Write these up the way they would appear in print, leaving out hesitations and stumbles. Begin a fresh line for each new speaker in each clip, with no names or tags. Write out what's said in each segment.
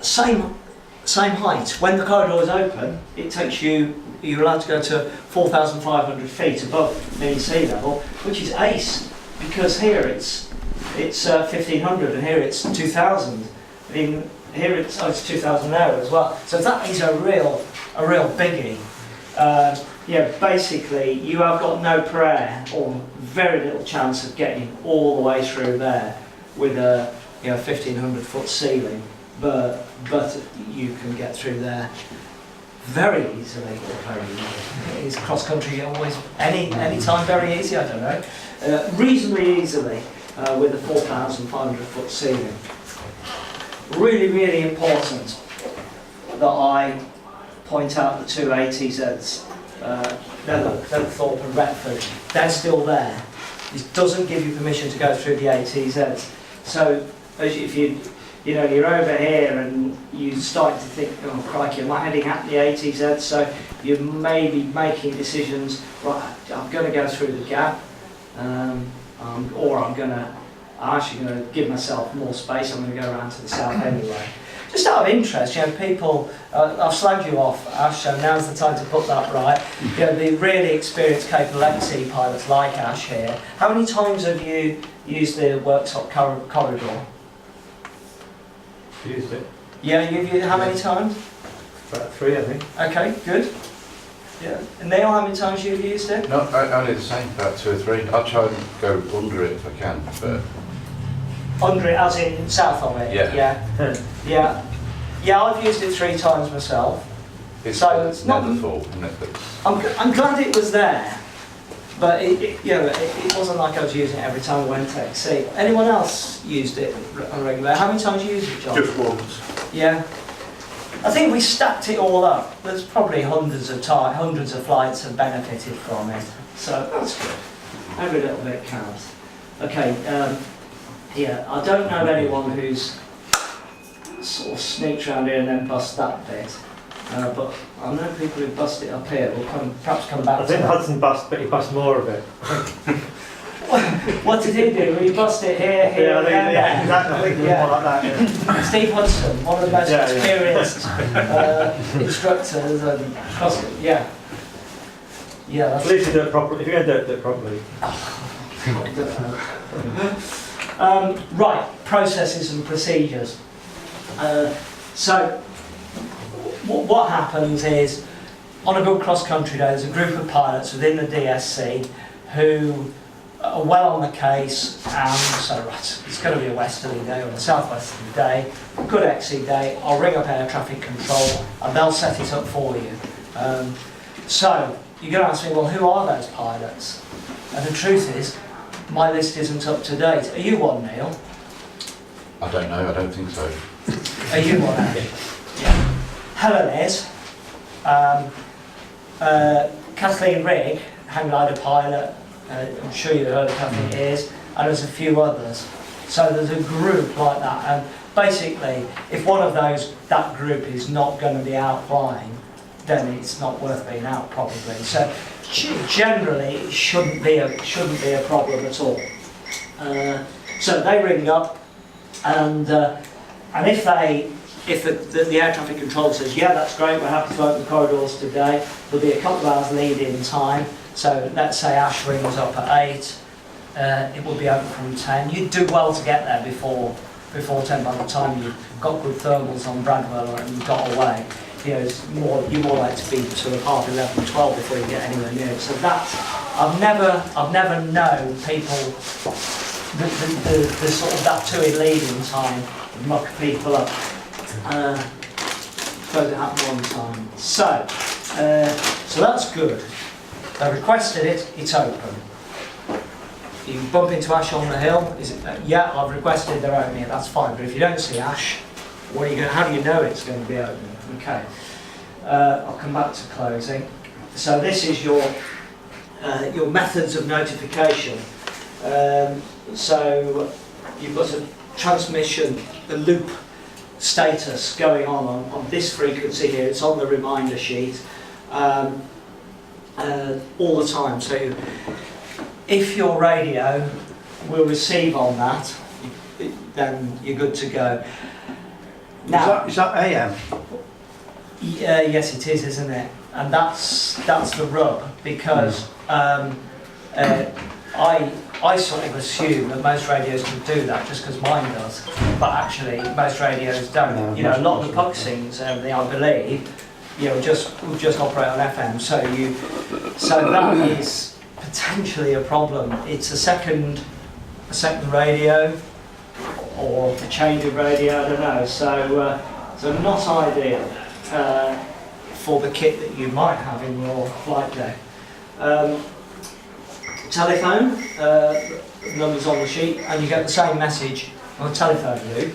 same height. When the corridor is open, it takes you're allowed to go to 4,500 feet above mean sea level, which is ace, because here it's 1,500 and here it's 2,000. Here it's 2,000 there as well. So that is a real biggie. Yeah, basically you have got no prayer or very little chance of getting all the way through there with a 1,500 foot ceiling, but you can get through there very easily. Is cross country always any time very easy? I don't know. Reasonably easily with a 4,500 foot ceiling. Really important that I point out the two ATZs. Thorpe and Retford, they're still there. This doesn't give you permission to go through the ATZs. So if you're over here and you start to think, oh crikey, am I heading at the ATZ? So you may be making decisions, right, I'm going to go through the gap, or I'm actually going to give myself more space, I'm going to go around to the south anyway. Just out of interest, people, I've slagged you off, Ash, so now's the time to put that right. The really experienced, capable XC pilots like Ash here, how many times have you used the workshop corridor?
Used it.
Yeah, you've used it how many times?
About 3, I think.
Okay, good. Yeah. And Neil, how many times you've used it?
No, only the same, about 2 or 3. I'll try and go under it if I can, but...
Under it, as in south of it?
Yeah.
Yeah, I've used it 3 times myself.
It's
not
never full, isn't it?
I'm glad it was there, but it wasn't like I was using it every time I went to XC. Anyone else used it on regular? How many times you used it, John?
Just once.
Yeah. I think we stacked it all up. There's probably hundreds of flights have benefited from it. So that's good. Every little bit counts. Okay, yeah, I don't know anyone who's sort of sneaked around here and then bust that bit. But I know people who bust it up here. We'll perhaps come back to that.
I think Hudson bust, but he bust more of it.
What did he do? He bust it here,
yeah, exactly. I think it was more like that. Yeah.
Steve Hudson, one of the most experienced instructors, and yeah.
At least you do it properly. If you're going to do it properly.
Right, processes and procedures. So, what happens is, on a good cross-country day, there's a group of pilots within the DSC who are well on the case, and so right, it's going to be a westerly day or a southwesterly day, good XC day, I'll ring up air traffic control and they'll set it up for you. So, you're going to ask me, well, who are those pilots? And the truth is, my list isn't up to date. Are you one, Neil?
I don't know, I don't think so.
Are you one, Andy? Yeah. Helen is. Kathleen Rigg, hang glider pilot, I'm sure you've heard of Kathleen is, and there's a few others. So there's a group like that, and basically, if one of that group is not going to be out flying, then it's not worth being out probably. So generally, it shouldn't be a problem at all. So they ring up, and if the air traffic control says, yeah, that's great, we're happy to open corridors today, there'll be a couple of hours lead-in time. So let's say Ash rings up at 8, it will be open from 10. You'd do well to get there before 10 by the time you've got good thermals on Bradwell and you've got away. You're more likely to be sort of half 11, 12 before you get anywhere near it. So that's, I've never known people, the sort of that 2 in leading time muck people up. Suppose it happened one time. So that's good. They requested it, it's open. You bump into Ash on the hill, is it, yeah, I've requested they're opening it, that's fine. But if you don't see Ash, how do you know it's going to be open? Okay, I'll come back to closing. So this is your methods of notification. So you've got a transmission, a loop status going on this frequency here. It's on the reminder sheet all the time. So if your radio will receive on that, then you're good to go. Now,
Is that AM?
yes, it is, isn't it? And that's the rub, because I sort of assume that most radios can do that just because mine does, but actually most radios don't.
No,
You know, a lot of
most
the puck scenes, I believe, will just operate on FM. So that is potentially a problem. It's a second radio, or a change of radio, I don't know. So not ideal for the kit that you might have in your flight deck. Telephone, numbers on the sheet, and you get the same message on a telephone loop.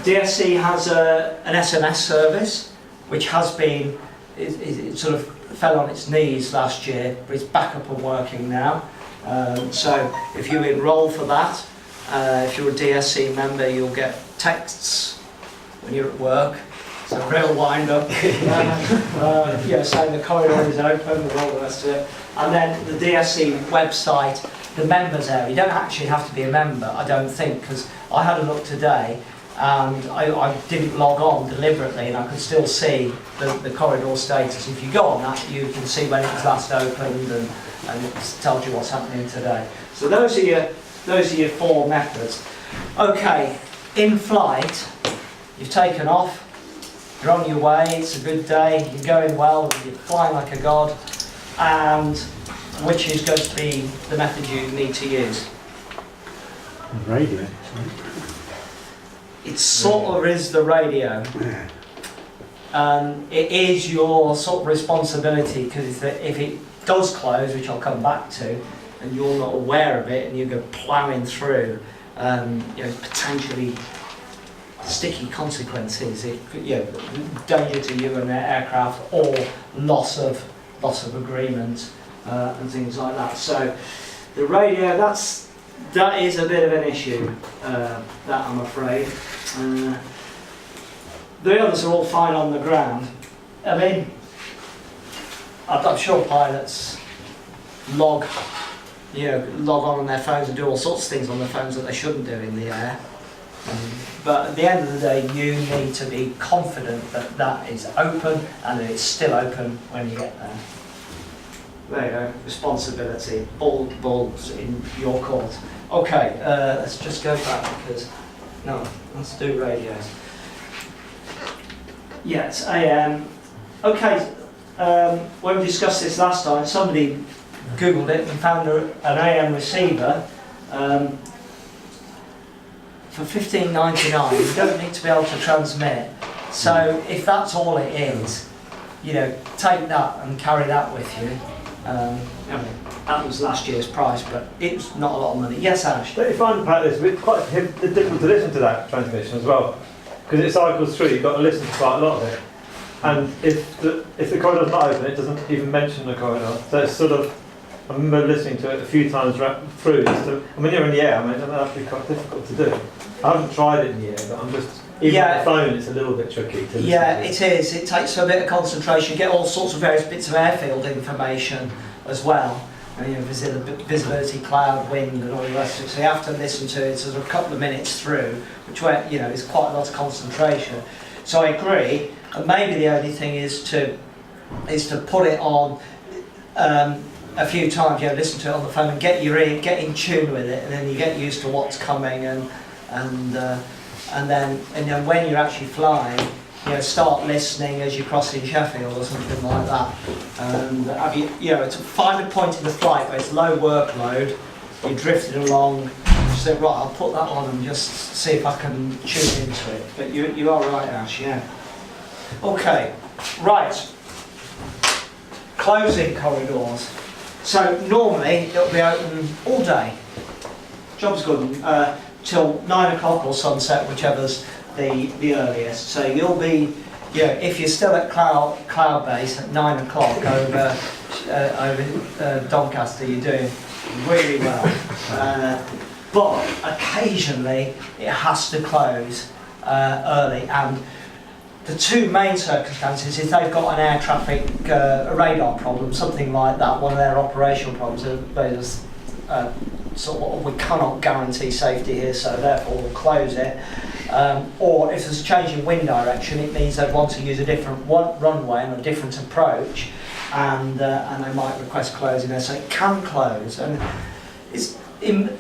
DSC has an SMS service, which has been, it sort of fell on its knees last year, but it's back up and working now. So if you enrol for that, if you're a DSC member, you'll get texts when you're at work. It's a real wind-up. Saying the corridor is open and all the rest of it. And then the DSC website, the members area, you don't actually have to be a member, I don't think, because I had a look today and I didn't log on deliberately, and I could still see the corridor status. If you go on that, you can see when it was last opened, and it tells you what's happening today. So those are your four methods. Okay, in flight, you've taken off, you're on your way, it's a good day, you're going well, you're flying like a god, and which is going to be the method you need to use?
Radio.
It sort of is the radio. It is your sort of responsibility, because if it does close, which I'll come back to, and you're not aware of it and you go ploughing through, potentially sticky consequences, danger to you and their aircraft, or loss of agreement and things like that. So the radio, that is a bit of an issue, that I'm afraid. The others are all fine on the ground. I mean, I'm sure pilots log on their phones and do all sorts of things on their phones that they shouldn't do in the air. But at the end of the day, you need to be confident that that is open and that it's still open when you get there. There you go, responsibility, balls in your court. Okay, let's just go back let's do radios. Yeah, it's AM. Okay, when we discussed this last time, somebody Googled it and found an AM receiver for $15.99. You don't need to be able to transmit. So if that's all it is, take that and carry that with you. That was last year's price, but it's not a lot of money. Yes, Ash?
Don't you find, Pat, it's quite difficult to listen to that transmission as well? Because it cycles through, you've got to listen to quite a lot of it. And if the corridor's not open, it doesn't even mention the corridor. So it's sort of, I remember listening to it a few times through, and when you're in the air, that'd be quite difficult to do. I haven't tried it in the air, but I'm just, even on the phone, it's a little bit tricky to listen to.
It is. It takes a bit of concentration. You get all sorts of various bits of airfield information as well. Visibility, cloud, wind, and all the rest of it. So you have to listen to it sort of a couple of minutes through, which is quite a lot of concentration. So I agree. And maybe the only thing is to put it on a few times. Listen to it on the phone and get in tune with it, and then you get used to what's coming, and then when you're actually flying, start listening as you're crossing Sheffield or something like that. And to find a point in the flight where it's low workload, you're drifting along, just think, right, I'll put that on and just see if I can tune into it. But you are right, Ash, yeah. Okay, right. Closing corridors. So normally it'll be open all day. Job's good till 9 o'clock or sunset, whichever's the earliest. So you'll be, if you're still at cloud base at 9 o'clock over Doncaster, you're doing really well. But occasionally it has to close early, and the two main circumstances is they've got an air traffic radar problem, something like that, one of their operational problems. There's we cannot guarantee safety here, so therefore we'll close it. Or if there's a change in wind direction, it means they'd want to use a different runway and a different approach, and they might request closing there. So it can close, and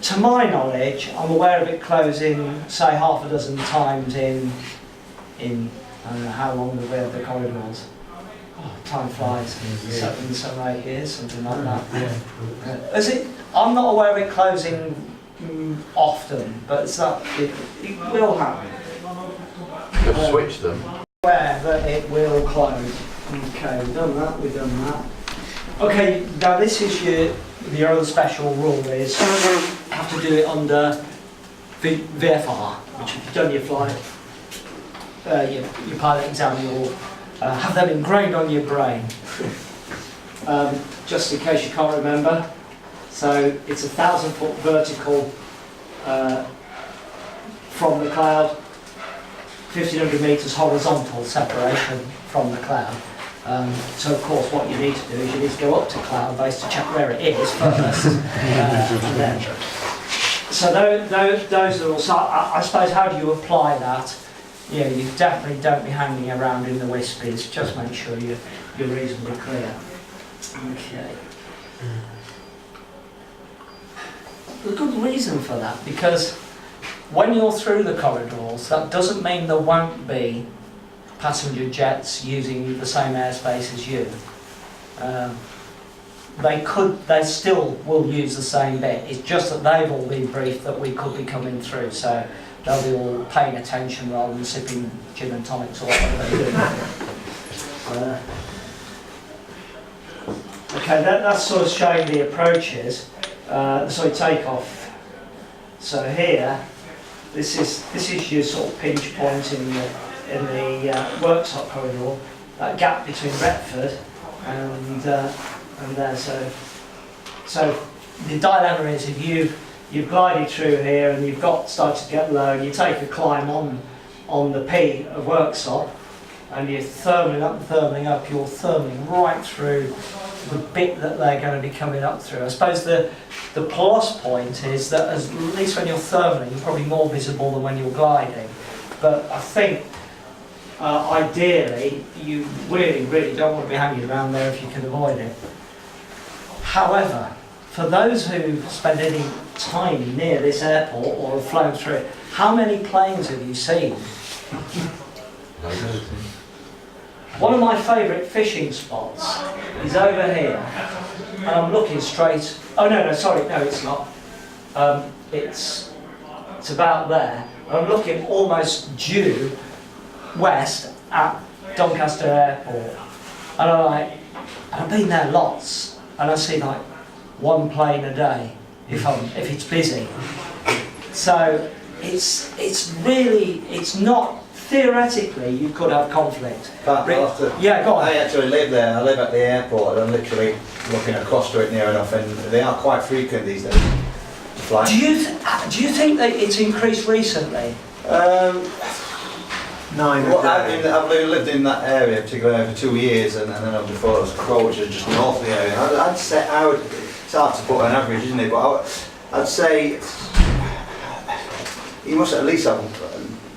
to my knowledge, I'm aware of it closing, say, half a dozen times in I don't know how long we've had the corridors. Oh, time flies. 7, 8 years, something like that. Is it? I'm not aware of it closing often, but it will happen.
Just switch them.
Aware that it will close. Okay, we've done that. We've done that. Okay, now this is your other special rule is you have to do it under VFR, which if you've done your flight, your pilot exam, you'll have them ingrained on your brain. Just in case you can't remember. So it's 1,000-foot vertical from the cloud, 1,500 metres horizontal separation from the cloud. So of course what you need to do is you need to go up to cloud base to check where it is first. And then. So those are also, I suppose, how do you apply that? Yeah, you definitely don't be hanging around in the wispies, just make sure you're reasonably clear. Okay. There's a good reason for that, because when you're through the corridors, that doesn't mean there won't be passenger jets using the same airspace as you. They still will use the same bit. It's just that they've all been briefed that we could be coming through, so they'll be all paying attention rather than sipping gin and tonics or whatever they're doing. Okay, that's sort of showing the approaches. Takeoff. So here, this is your sort of pinch point in the workshop corridor, that gap between Retford and there. So the dilemma is if you've glided through here and you've started to get low, and you take a climb on the P of workshop, and you're thermaling up, you're thermaling right through the bit that they're going to be coming up through. I suppose the plus point is that at least when you're thermaling, you're probably more visible than when you're gliding. But I think ideally you really, really don't want to be hanging around there if you can avoid it. However, for those who spend any time near this airport or have flown through it, how many planes have you seen? One of my favourite fishing spots is over here, and I'm looking straight. Oh no, it's not. It's about there. I'm looking almost due west at Doncaster Airport, and I've been there lots, and I see like one plane a day if it's busy. So it's not. Theoretically, you could have conflict.
But
yeah, go on.
I actually live there. I live at the airport, and I'm literally looking across to it near enough, and they are quite frequent these days. Flying.
Do you think that it's increased recently?
I've lived in that area particularly for 2 years, and then before I was Crow, just north of the area. I'd say it's hard to put an average, isn't it? But I'd say you must at least have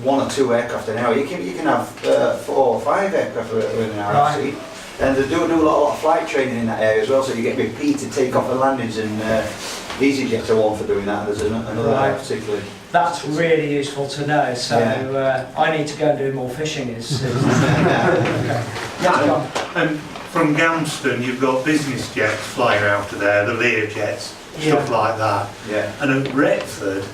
1 or 2 aircraft an hour. You can have 4 or 5 aircraft within an hour. Right. And they do a lot of flight training in that area as well, so you get repeated take-off and landings, and EasyJet are one for doing that, and there's another right. Particularly.
That's really useful to know, so yeah. I need to go and do more fishing.
And from Gamston you've got business jets flying out of there, the Learjets, stuff like that.
Yeah.
And at Retford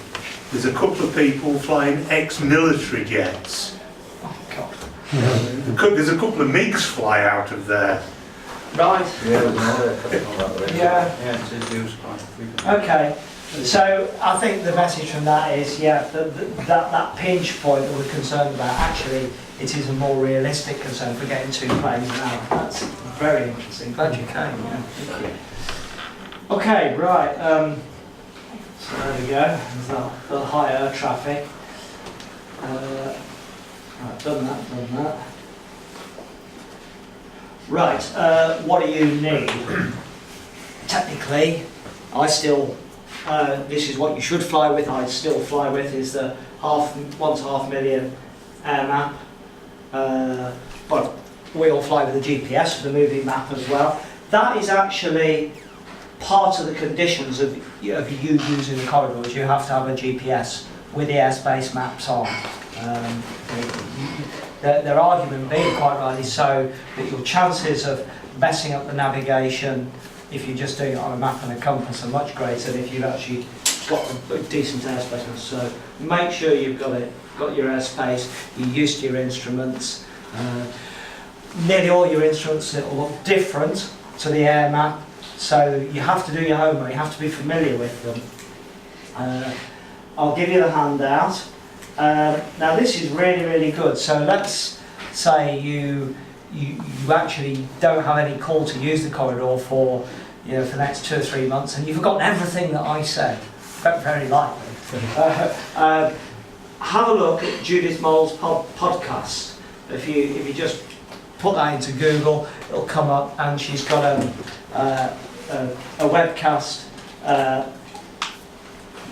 there's a couple of people flying ex-military jets.
Oh God.
There's a couple of MiGs fly out of there.
Right.
Yeah, there's another couple of
yeah.
It's used quite frequently.
Okay. So I think the message from that is, that pinch point that we're concerned about, actually it is a more realistic concern for getting 2 planes an hour. That's very interesting. Glad you came. Yeah. Thank you. Okay, right. So there we go. There's the higher traffic. Right, done that. Right. What do you need? Technically, I still this is what you should fly with, I still fly with, is the 1.5 million air map. But we all fly with the GPS, for the moving map as well. That is actually part of the conditions of you using the corridors. You have to have a GPS with the airspace maps on. Their argument being quite rightly so that your chances of messing up the navigation if you're just doing it on a map and a compass are much greater than if you've actually got a decent airspace map. So make sure you've got your airspace, you're used to your instruments. Nearly all your instruments will look different to the air map, so you have to do your homework, you have to be familiar with them. I'll give you the handout. Now this is really, really good. So let's say you actually don't have any call to use the corridor for for the next 2 or 3 months, and you've forgotten everything that I said, very likely. Have a look at Judith Moll's podcast. If you just put that into Google, it'll come up, and she's got a webcast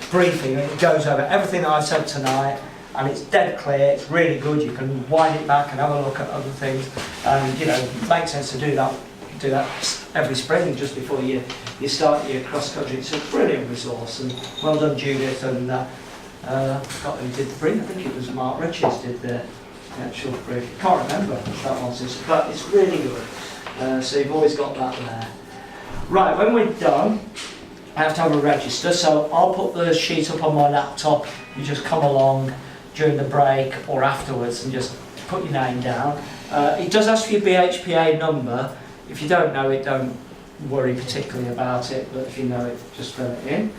briefing. It goes over everything that I've said tonight, and it's dead clear. It's really good. You can wind it back and have a look at other things, and it makes sense to do that every spring just before you start your cross country. It's a brilliant resource, and well done, Judith. And I forgot who did the brief. I think it was Mark Richards did the actual brief. Can't remember if that was, but it's really good. So you've always got that there. Right, when we're done, I have to have a register, so I'll put the sheet up on my laptop. You just come along during the break or afterwards and just put your name down. It does ask for your BHPA number. If you don't know it, don't worry particularly about it, but if you know it, just fill it in.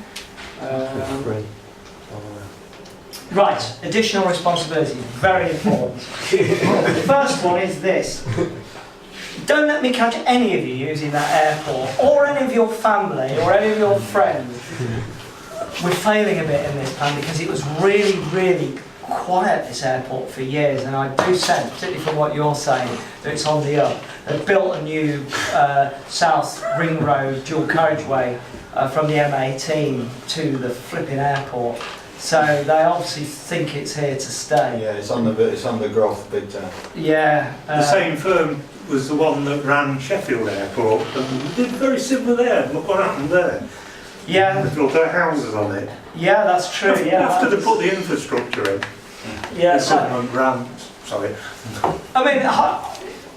Right, additional responsibilities, very important. The first one is this. Don't let me catch any of you using that airport, or any of your family, or any of your friends. We're failing a bit in this plan because it was really, really quiet, this airport, for years, and I do sense, particularly from what you're saying, that it's on the up. They've built a new South Ring Road dual carriageway from the M18 to the flipping airport. So they obviously think it's here to stay.
Yeah, it's on the growth big time.
Yeah.
The same firm was the one that ran Sheffield Airport, and did very similar there. Look what happened there.
Yeah.
They built their houses on it.
Yeah, that's true. Yeah.
After they put the infrastructure in,
yeah,
the government ran. Sorry.
I mean,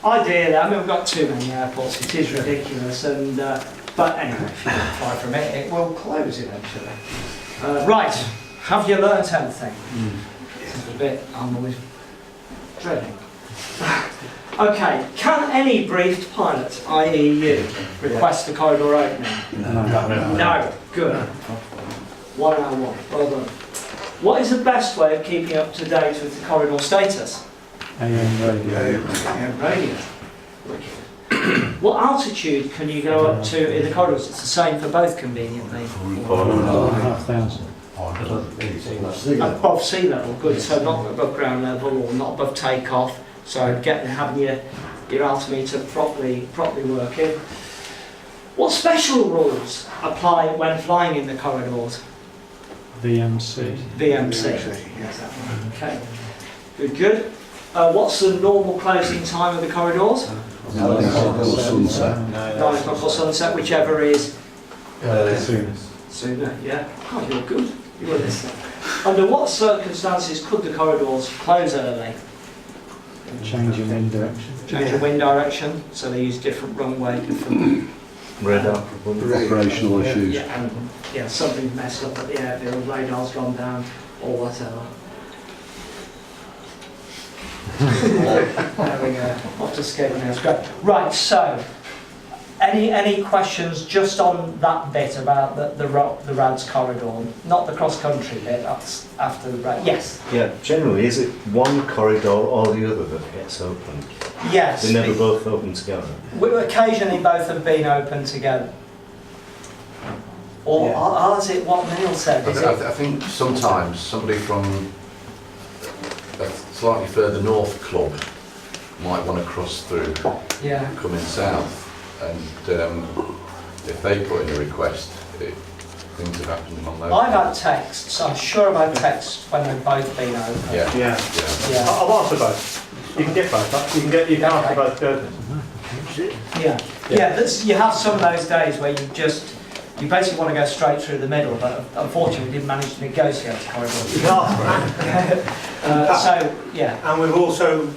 ideally, we've got too many airports. It is ridiculous, and but anyway, if you don't fly from it, it will close eventually. Right. Have you learnt anything? This is the bit I'm always dreading. Okay, can any briefed pilot, i.e. you, request the corridor opening? No. Good. 101. Well done. What is the best way of keeping up to date with the corridor status?
AM radio.
AM radio. What altitude can you go up to in the corridors? It's the same for both, conveniently.
5,500.
Above sea level, good. So not above ground level or not above takeoff. So having your altimeter properly working. What special rules apply when flying in the corridors?
VMC.
VMC. Yes, that one. Okay. Good. What's the normal closing time of the corridors?
9 o'clock or sunset.
9 o'clock or sunset, whichever is
Soonest.
sooner. Yeah. Oh, you're good. You're listening. Under what circumstances could the corridors close early?
Change in wind direction.
Change in wind direction, so they use different runway, different
Radar.
Operational issues.
yeah, and something's messed up at the airfield, radar's gone down, or whatever. There we go. Off to skating now. Great. Right. So, any questions just on that bit about the RHADS corridor, not the cross country bit? That's after the RHADS. Yes.
Yeah, generally, is it one corridor or the other that gets opened?
Yes.
They never both open together?
Occasionally both have been open together. Or is it what Neil said? Is
I think sometimes somebody from a slightly further north club might want to cross through,
yeah.
coming south, and if they put in a request, things have happened along those.
I've had texts, I'm sure I've had texts when they've both been open.
Yeah,
Yeah.
yeah.
Yeah.
I've asked for both. You can get both. You can ask for both buildings.
Yeah, yeah. You have some of those days where you basically want to go straight through the middle, but unfortunately we didn't manage to negotiate a corridor.
You can ask for it.
So yeah,
And we've also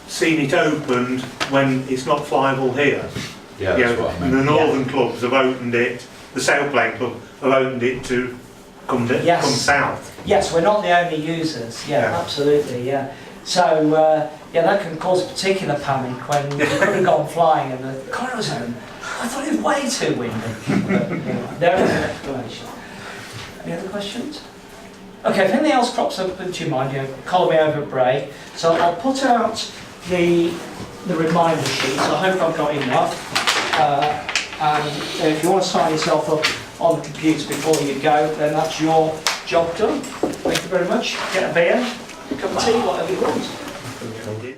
seen it opened when it's not flyable here.
Yeah,
You
that's
know,
what I
the
meant.
northern clubs have opened it, the Sailplane Club have opened it to come
Yes.
south.
yes, we're not the only users. Yeah,
Yeah.
absolutely. Yeah. So yeah, that can cause particular panic when you could have gone flying in the corridor zone. I thought it was way too windy. But anyway, there is an explanation. Any other questions? Okay, if anything else crops up into your mind, call me over a break. So I'll put out the reminder sheets. I hope I've got enough. And if you want to sign yourself up on the computer before you go, then that's your job done. Thank you very much. Get a beer, cup of tea, whatever you want.